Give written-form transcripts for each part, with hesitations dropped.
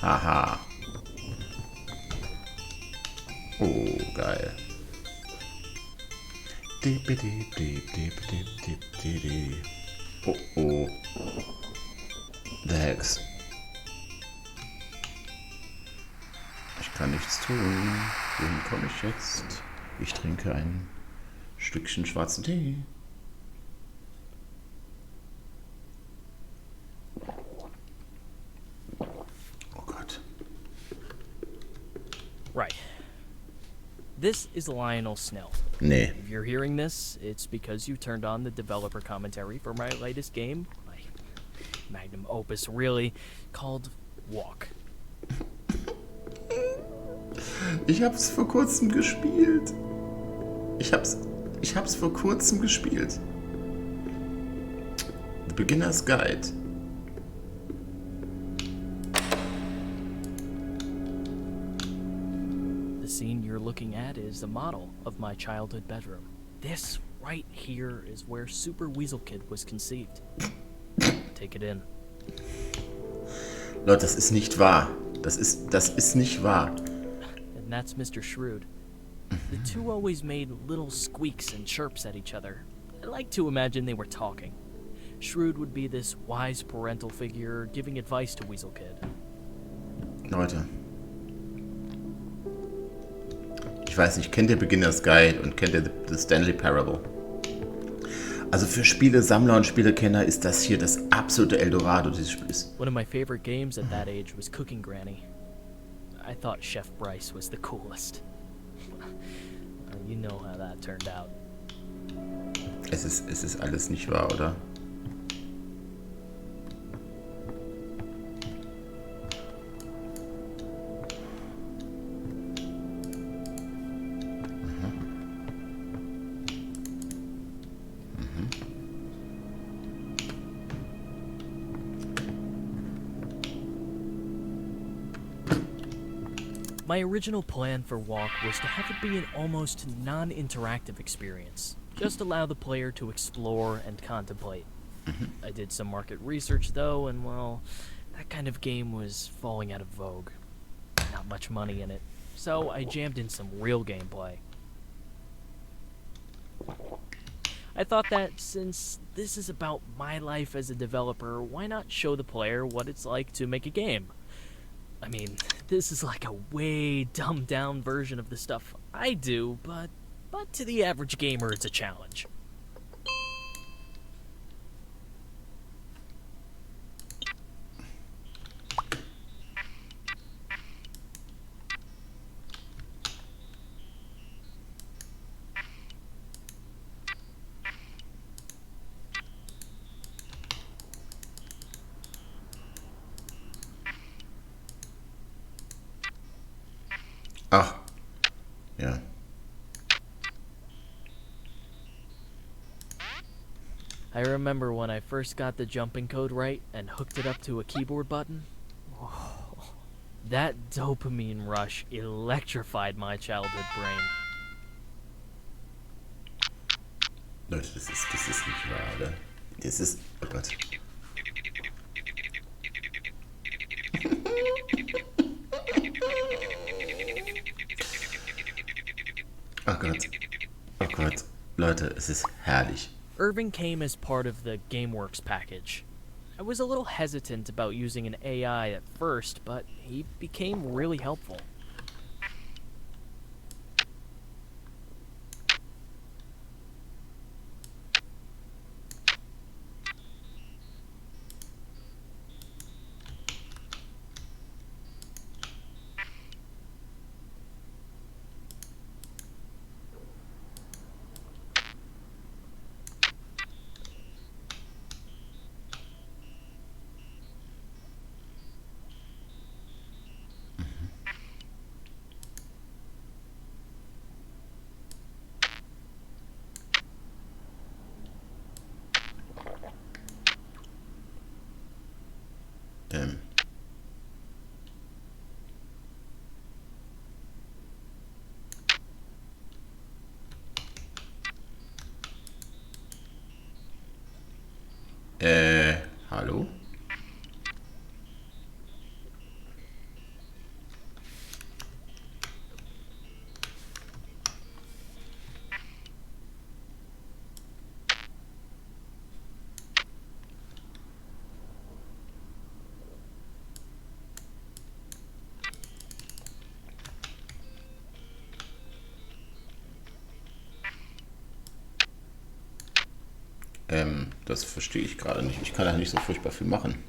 Haha. Oh, geil. Oh, oh. The Hex. Ich kann nichts tun. Wohin komme ich jetzt? Ich trinke ein Stückchen schwarzen Tee. Oh Gott. Right. This is Lionel Snell. Nee. If you're hearing this, it's because you turned on the developer commentary for my latest game, my magnum opus really, called Walk. Ich hab's vor kurzem gespielt. Ich hab's vor kurzem gespielt. The Beginner's Guide. The scene you're looking at is a model of my childhood bedroom. This right here is where Super Weasel Kid was conceived. Take it in. Leute, das ist nicht wahr. Das ist nicht wahr. And that's Mr. Shrewd. The two always made little squeaks and chirps at each other. I like to imagine they were talking. Shrewd would be this wise parental figure giving advice to Weasel Kid. Leute. Ich weiß nicht, kennt ihr Beginner's Guide und kennt ihr The Stanley Parable? Also für Spielesammler und Spielekenner ist das hier das absolute Eldorado dieses Spiels. One of my favorite games at that age was Cooking Granny. I thought Chef Bryce was the coolest. You know how that turned out. Es ist alles nicht wahr, oder? My original plan for Walk was to have it be an almost non-interactive experience. Just allow the player to explore and contemplate. I did some market research though, and well, that kind of game was falling out of vogue. Not much money in it. So I jammed in some real gameplay. I thought that since this is about my life as a developer, why not show the player what it's like to make a game? I mean, this is like a way dumbed down version of the stuff I do, but to the average gamer it's a challenge. Ach. Ja. I remember when I first got the jumping code right and hooked it up to a keyboard button. Oh, that dopamine rush electrified my childhood brain. Leute, das ist nicht wahr, oder? Das ist... Oh Gott. Oh Gott. Oh Gott. Leute, es ist herrlich. Irving came as part of the GameWorks package. I was a little hesitant about using an AI at first, but he became really helpful. Das verstehe ich gerade nicht. Ich kann da nicht so furchtbar viel machen.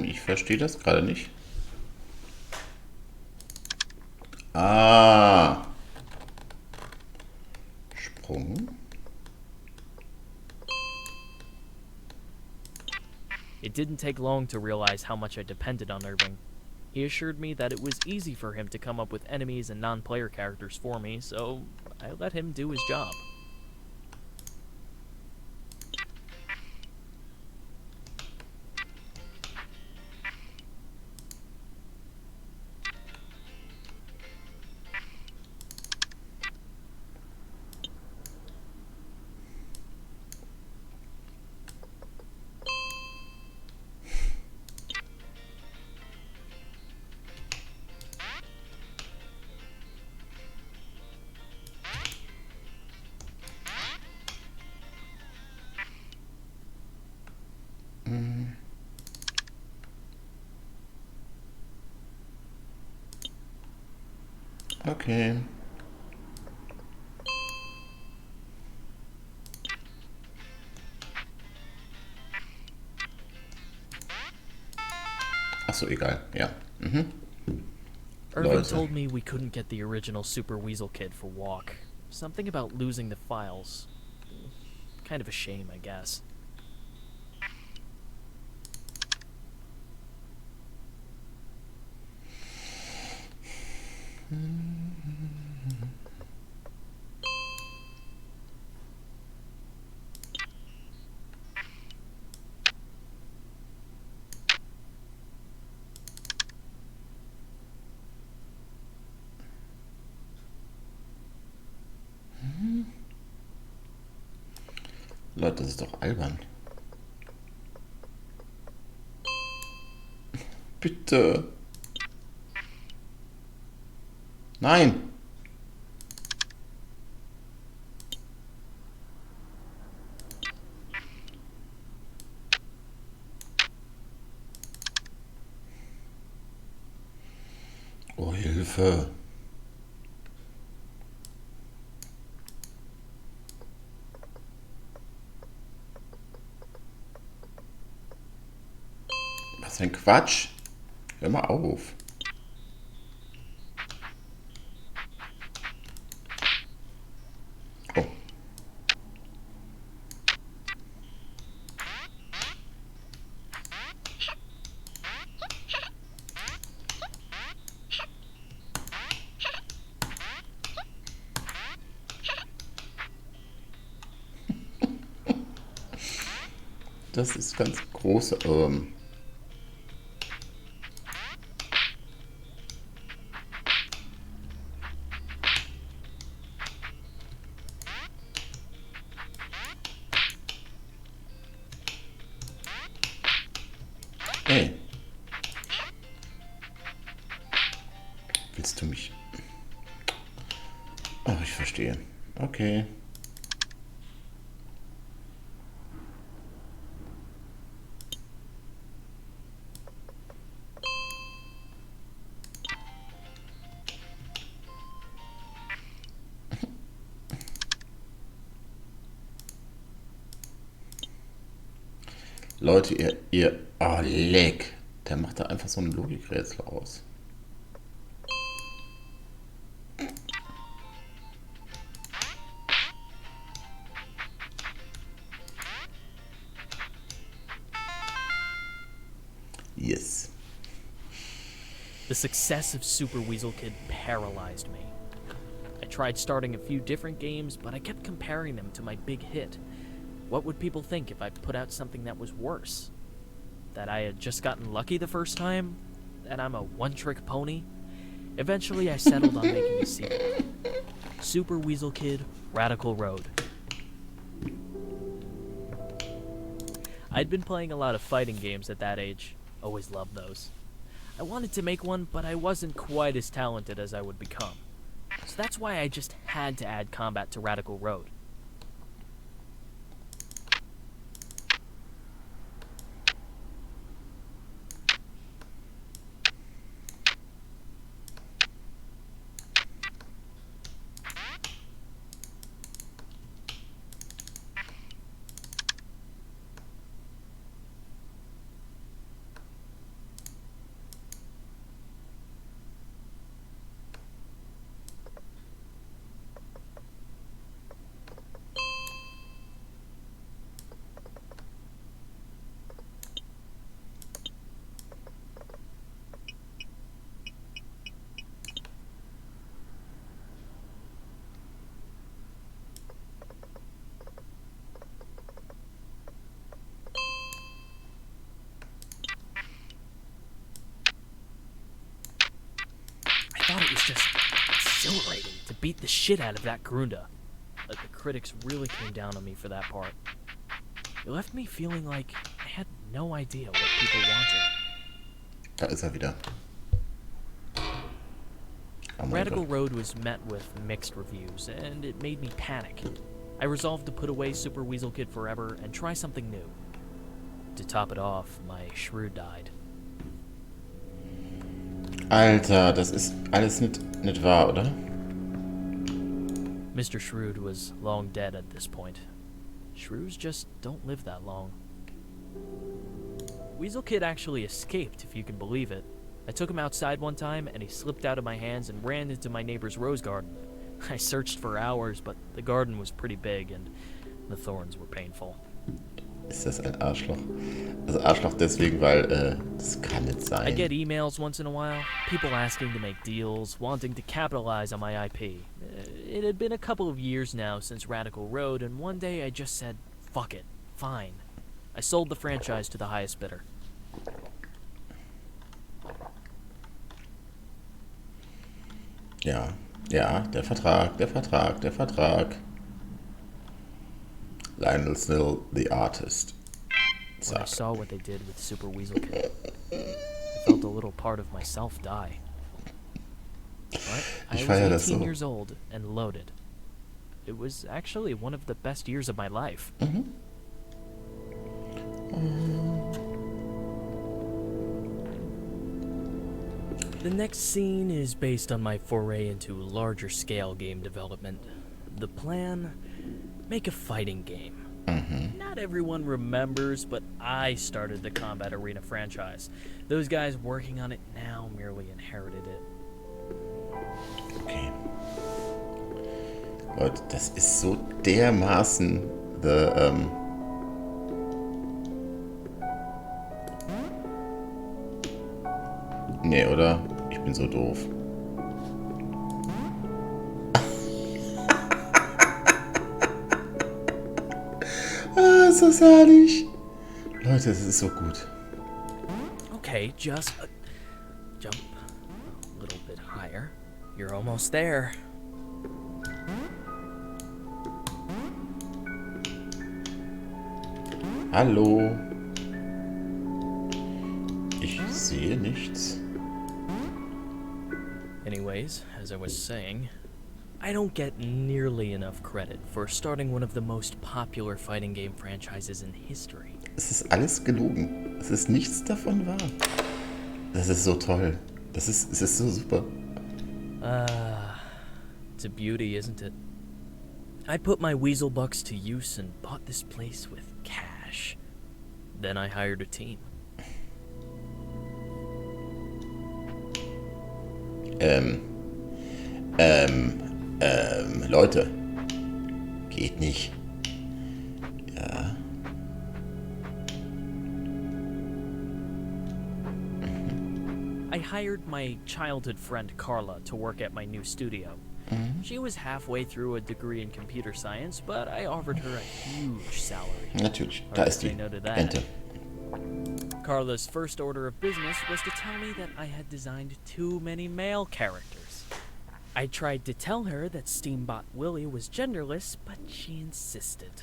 Ich verstehe das gerade nicht. Ah, Sprung. It didn't take long to realize how much I depended on Irving. He assured me that it was easy for him to come up with enemies and non-player characters for me, so I let him do his job. Okay. Ach so, egal. Ja. Irving Leute. told me we couldn't get the original Super Weasel Kid for Walk. Something about losing the files. Kind of a shame, I guess. Leute, das ist doch albern. Bitte. Nein. Oh, Hilfe. Was für ein Quatsch. Hör mal auf. Oh. Das ist ganz große. Ey. Willst du mich? Oh, ich verstehe. Okay. Leute, ihr. Oh, leck. Der macht da einfach so ein Logikrätsel aus. Yes. The success of Super Weasel Kid paralyzed me. I tried starting a few different games, but I kept comparing them to my big hit. What would people think if I put out something that was worse? That I had just gotten lucky the first time? That I'm a one-trick pony? Eventually, I settled on making a sequel. Super Weasel Kid, Radical Road. I'd been playing a lot of fighting games at that age. Always loved those. I wanted to make one, but I wasn't quite as talented as I would become. So that's why I just had to add combat to Radical Road. I thought it was just exhilarating to beat the shit out of that Grunda. But the critics really came down on me for that part. It left me feeling like I had no idea what people wanted. Da ist er wieder. Oh Radical Gott. Road was met with mixed reviews, and it made me panic. I resolved to put away Super Weasel Kid forever and try something new. To top it off, my shrew died. Alter, das ist alles nicht wahr, oder? Mr. Shrewd was long dead at this point. Shrews just don't live that long. Weasel Kid actually escaped, if you can believe it. I took him outside one time, and he slipped out of my hands and ran into my neighbor's rose garden. I searched for hours, but the garden was pretty big, and the thorns were painful. Ist das ein Arschloch? Also Arschloch deswegen, weil das kann nicht sein. I get emails once in a while, people asking to make deals, wanting to capitalize on my IP. It had been a couple of years now since Radical Road, and one day I just said, fuck it, fine. I sold the franchise to the highest bidder. Ja, der Vertrag. Lionel Snill, the artist. When I Zack. saw what they did with Super Weasel Kid, I felt a little part of myself die. But I Ich was feier das 18 so. years old and loaded. It was actually one of the best years of my life. The next scene is based on my foray into larger scale game development. The plan? Make a fighting game. Not everyone remembers, but I started the Combat Arena franchise. Those guys working on it now merely inherited it. Okay. Leute, das ist so dermaßen Nee, oder? Ich bin so doof. Ist das herrlich. Leute, es ist so gut. Okay, just jump a little bit higher. You're almost there. Hallo. Ich sehe nichts. Anyways, as I was saying, I don't get nearly enough credit for starting one of the most popular fighting game franchises in history. Es ist alles gelogen. Es ist nichts davon wahr. Das ist so toll. Es ist so super. It's a beauty, isn't it? I put my weasel bucks to use and bought this place with cash. Then I hired a team. Leute. Geht nicht. Ja. I hired my childhood friend Carla to work at my new studio. She was halfway through a degree in computer science, but I offered her a huge salary. Natürlich, Hard da to ist say die no to that. Ente. Carla's first order of business was to tell me that I had designed too many male characters. I tried to tell her that Steambot Willie was genderless, but she insisted.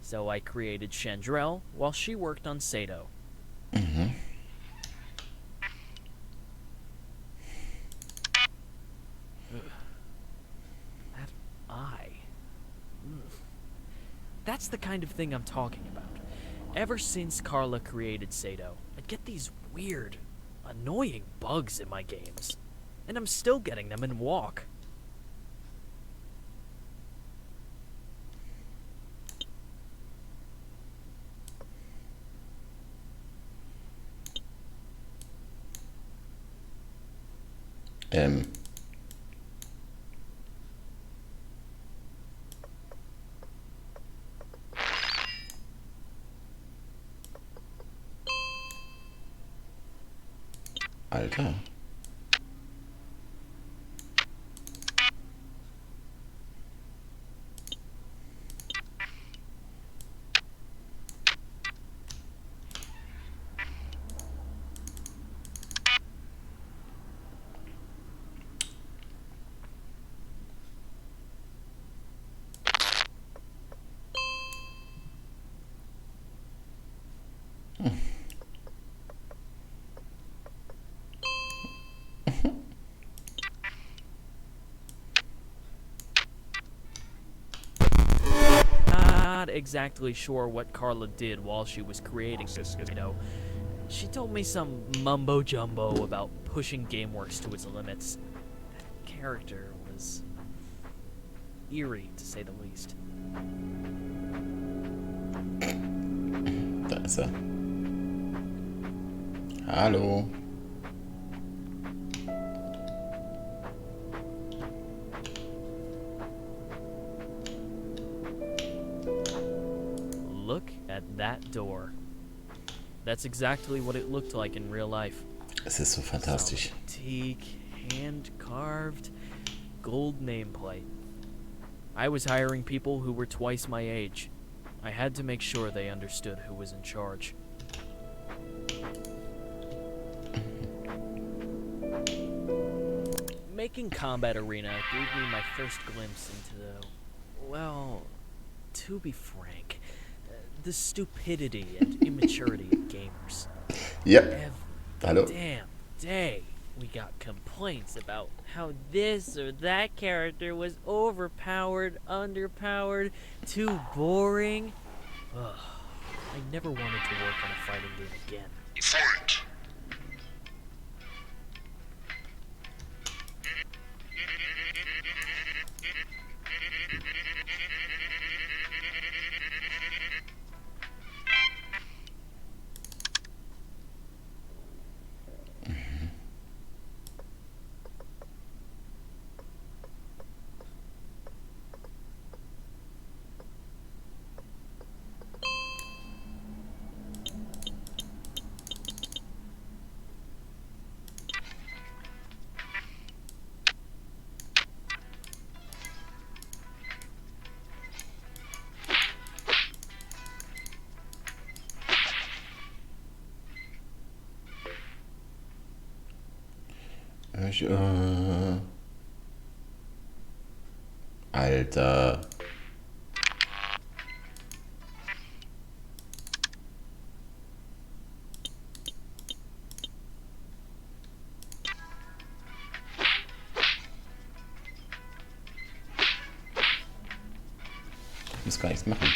So I created Chandrell while she worked on Sato. That eye. That's the kind of thing I'm talking about. Ever since Carla created Sato, I'd get these weird, annoying bugs in my games. And I'm still getting them in Walk. Alter. Not exactly sure what Carla did while she was creating Sato. She told me some mumbo jumbo about pushing GameWorks to its limits. That character was eerie, to say the least. Da ist er. Hallo. Look at that door. That's exactly what it looked like in real life. Es ist so fantastisch. Antique, hand-carved, gold nameplate. I was hiring people who were twice my age. I had to make sure they understood who was in charge. Making Combat Arena gave me my first glimpse into the, well, to be frank, the stupidity and immaturity of gamers. Yep. Every Hallo. damn day we got complaints about how this or that character was overpowered, underpowered, too boring. Ugh. I never wanted to work on a fighting game again. Fight! Alter. Ich muss gar nichts machen.